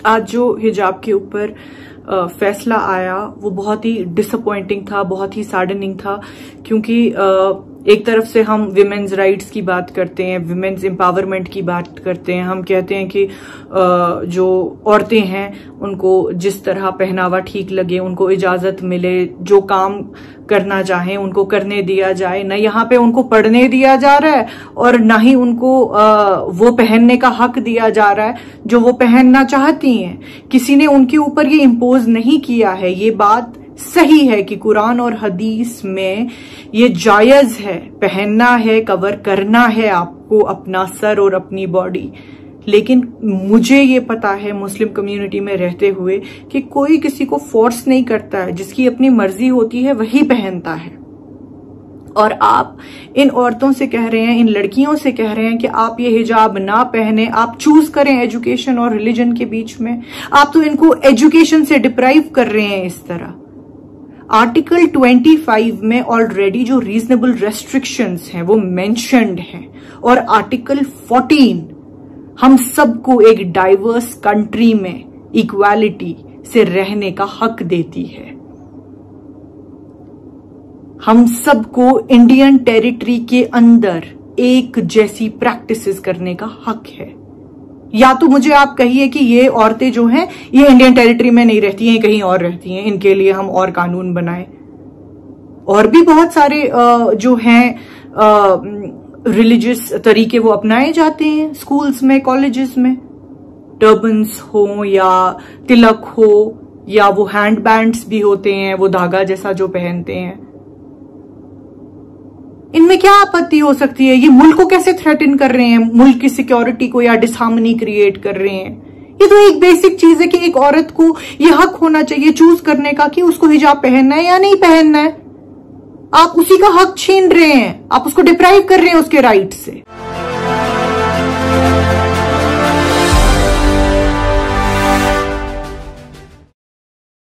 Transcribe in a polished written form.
आज जो हिजाब के ऊपर फैसला आया वो बहुत ही डिसअपॉइंटिंग था, बहुत ही सैडनिंग था, क्योंकि एक तरफ से हम विमेन्स राइट्स की बात करते हैं, विमेन्स एम्पावरमेंट की बात करते हैं, हम कहते हैं कि जो औरतें हैं उनको जिस तरह पहनावा ठीक लगे उनको इजाजत मिले, जो काम करना चाहें उनको करने दिया जाए। न यहाँ पे उनको पढ़ने दिया जा रहा है और न ही उनको वो पहनने का हक दिया जा रहा है जो वो पहनना चाहती हैं। किसी ने उनके ऊपर ये इम्पोज नहीं किया है। ये बात सही है कि कुरान और हदीस में ये जायज है, पहनना है, कवर करना है आपको अपना सर और अपनी बॉडी। लेकिन मुझे ये पता है मुस्लिम कम्युनिटी में रहते हुए कि कोई किसी को फोर्स नहीं करता है, जिसकी अपनी मर्जी होती है वही पहनता है। और आप इन औरतों से कह रहे हैं, इन लड़कियों से कह रहे हैं कि आप ये हिजाब ना पहने, आप चूज करें एजुकेशन और रिलीजन के बीच में। आप तो इनको एजुकेशन से डिप्राइव कर रहे हैं इस तरह। आर्टिकल 25 में ऑलरेडी जो रीजनेबल रेस्ट्रिक्शंस हैं वो मेंशन्ड हैं, और आर्टिकल 14 हम सबको एक डाइवर्स कंट्री में इक्वालिटी से रहने का हक देती है। हम सबको इंडियन टेरिटरी के अंदर एक जैसी प्रैक्टिसेस करने का हक है। या तो मुझे आप कहिए कि ये औरतें जो हैं ये इंडियन टेरिटरी में नहीं रहती हैं, कहीं और रहती हैं, इनके लिए हम और कानून बनाएं। और भी बहुत सारे जो हैं रिलीजियस तरीके वो अपनाए जाते हैं स्कूल्स में, कॉलेजेस में, टर्बन्स हो या तिलक हो या वो हैंड बैंड्स भी होते हैं, वो धागा जैसा जो पहनते हैं। इनमें क्या आपत्ति हो सकती है? ये मुल्क को कैसे थ्रेटन कर रहे हैं, मुल्क की सिक्योरिटी को, या डिसहार्मनी क्रिएट कर रहे हैं? ये तो एक बेसिक चीज है कि एक औरत को ये हक होना चाहिए चूज करने का कि उसको हिजाब पहनना है या नहीं पहनना है। आप उसी का हक छीन रहे हैं, आप उसको डिप्राइव कर रहे हैं उसके राइट से।